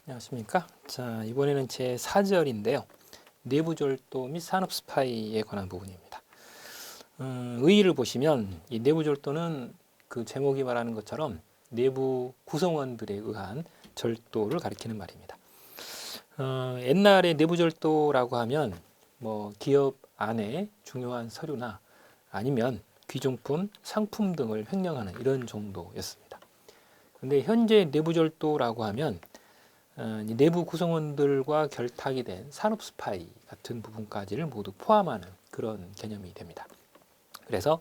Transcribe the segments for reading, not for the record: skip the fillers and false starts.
안녕하십니까? 자, 이번에는 제 4절인데요. 내부 절도 및 산업 스파이에 관한 부분입니다. 의의를 보시면 이 내부 절도는 그 제목이 말하는 것처럼 내부 구성원들에 의한 절도를 가리키는 말입니다. 옛날에 내부 절도라고 하면 뭐 기업 안에 중요한 서류나 아니면 귀중품, 상품 등을 횡령하는 이런 정도였습니다. 근데 현재 내부 절도라고 하면 내부 구성원들과 결탁이 된 산업 스파이 같은 부분까지를 모두 포함하는 그런 개념이 됩니다. 그래서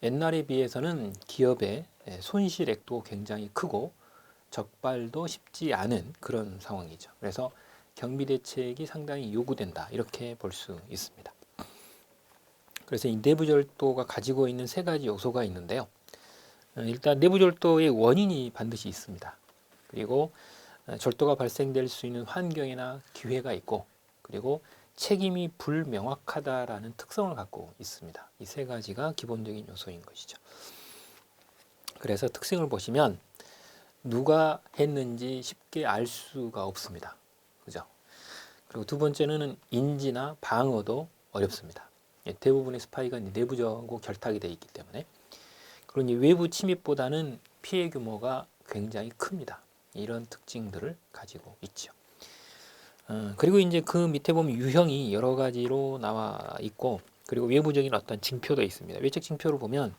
옛날에 비해서는 기업의 손실액도 굉장히 크고 적발도 쉽지 않은 그런 상황이죠. 그래서 경비 대책이 상당히 요구된다 이렇게 볼 수 있습니다. 그래서 이 내부 절도가 가지고 있는 세 가지 요소가 있는데요. 일단 내부 절도의 원인이 반드시 있습니다. 그리고 절도가 발생될 수 있는 환경이나 기회가 있고, 그리고 책임이 불명확하다라는 특성을 갖고 있습니다. 이 세 가지가 기본적인 요소인 것이죠. 그래서 특징을 보시면 누가 했는지 쉽게 알 수가 없습니다. 그죠? 그리고 두 번째는 인지나 방어도 어렵습니다. 대부분의 스파이가 내부적으로 결탁이 되어 있기 때문에. 그러니 외부 침입보다는 피해 규모가 굉장히 큽니다. 이런 특징들을 가지고 있죠. 그리고 이제 그 밑에 보면 유형이 여러 가지로 나와 있고, 그리고 외부적인 어떤 징표도 있습니다. 외적 징표를 보면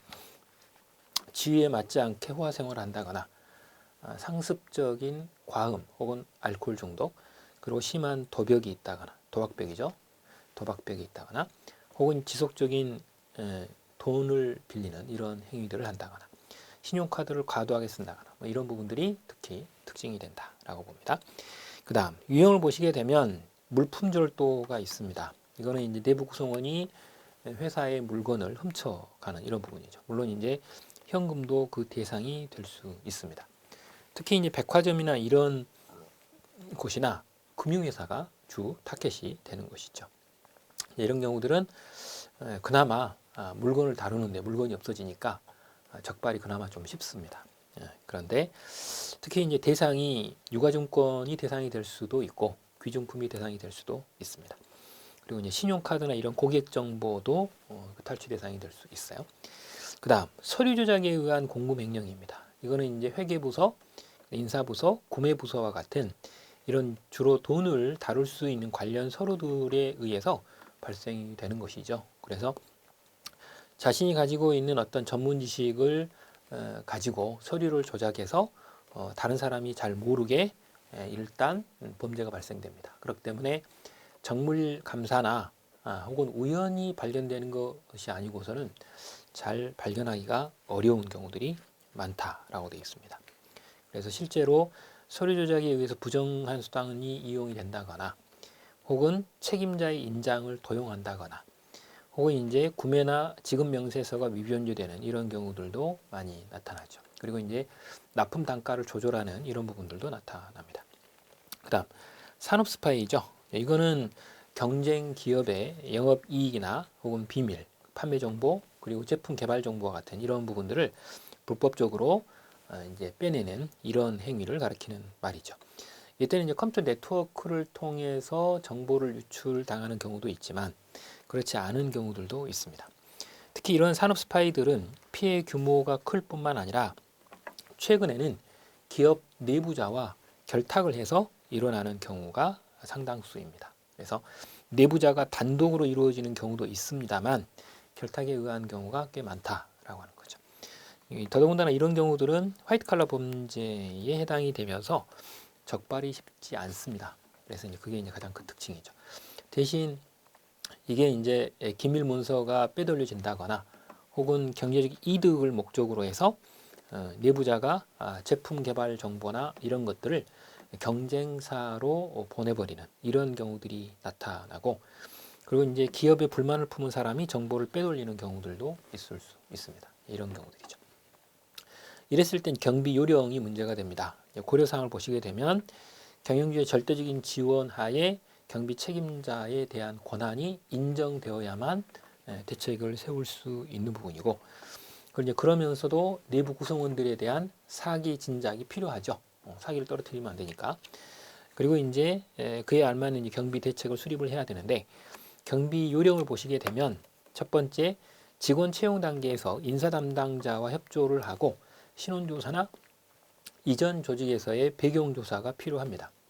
지위에 맞지 않게 호화 생활을 한다거나 상습적인 과음 혹은 알코올 중독, 그리고 심한 도벽이 있다거나, 도박벽이죠. 도박벽이 있다거나, 혹은 지속적인 돈을 빌리는 이런 행위들을 한다거나, 신용카드를 과도하게 쓴다거나, 뭐 이런 부분들이 특히 특징이 된다라고 봅니다. 그 다음 유형을 보시게 되면 물품 절도가 있습니다. 이거는 이제 내부 구성원이 회사의 물건을 훔쳐가는 이런 부분이죠. 물론 이제 현금도 그 대상이 될 수 있습니다. 특히 이제 백화점이나 이런 곳이나 금융회사가 주 타겟이 되는 것이죠. 이런 경우들은 그나마 물건을 다루는데 물건이 없어지니까 적발이 그나마 좀 쉽습니다. 그런데 특히 이제 대상이 유가증권이 대상이 될 수도 있고 귀중품이 대상이 될 수도 있습니다. 그리고 이제 신용카드나 이런 고객 정보도 탈취 대상이 될 수 있어요. 그다음 서류 조작에 의한 공금횡령입니다. 이거는 이제 회계부서, 인사부서, 구매부서와 같은 이런 주로 돈을 다룰 수 있는 관련 서류들에 의해서 발생이 되는 것이죠. 그래서 자신이 가지고 있는 어떤 전문 지식을 가지고 서류를 조작해서 다른 사람이 잘 모르게 일단 범죄가 발생됩니다. 그렇기 때문에 정물 감사나 혹은 우연히 발견되는 것이 아니고서는 잘 발견하기가 어려운 경우들이 많다라고 되어 있습니다. 그래서 실제로 서류 조작에 의해서 부정한 수단이 이용이 된다거나, 혹은 책임자의 인장을 도용한다거나, 혹은 이제 구매나 지급 명세서가 위변조되는 이런 경우들도 많이 나타나죠. 그리고 이제 납품 단가를 조절하는 이런 부분들도 나타납니다. 그다음 산업 스파이죠. 이거는 경쟁 기업의 영업 이익이나 혹은 비밀, 판매 정보, 그리고 제품 개발 정보와 같은 이런 부분들을 불법적으로 이제 빼내는 이런 행위를 가리키는 말이죠. 이때는 이제 컴퓨터 네트워크를 통해서 정보를 유출당하는 경우도 있지만 그렇지 않은 경우들도 있습니다. 특히 이런 산업 스파이들은 피해 규모가 클 뿐만 아니라 최근에는 기업 내부자와 결탁을 해서 일어나는 경우가 상당수입니다. 그래서 내부자가 단독으로 이루어지는 경우도 있습니다만 결탁에 의한 경우가 꽤 많다라고 하는 거죠. 더더군다나 이런 경우들은 화이트 칼라 범죄에 해당이 되면서 적발이 쉽지 않습니다. 그래서 이제 그게 이제 가장 큰 특징이죠. 대신 이게 이제 기밀 문서가 빼돌려진다거나 혹은 경제적 이득을 목적으로 해서 내부자가 제품 개발 정보나 이런 것들을 경쟁사로 보내버리는 이런 경우들이 나타나고, 그리고 이제 기업에 불만을 품은 사람이 정보를 빼돌리는 경우들도 있을 수 있습니다. 이런 경우들이죠. 이랬을 땐 경비 요령이 문제가 됩니다. 고려사항을 보시게 되면 경영주의 절대적인 지원 하에 경비 책임자에 대한 권한이 인정되어야만 대책을 세울 수 있는 부분이고, 그러면서도 내부 구성원들에 대한 사기 진작이 필요하죠. 사기를 떨어뜨리면 안 되니까. 그리고 이제 그에 알맞는 이제 경비 대책을 수립을 해야 되는데 경비 요령을 보시게 되면 첫 번째 직원 채용 단계에서 인사 담당자와 협조를 하고 신원조사나 이전 조직에서의 배경조사가 필요합니다.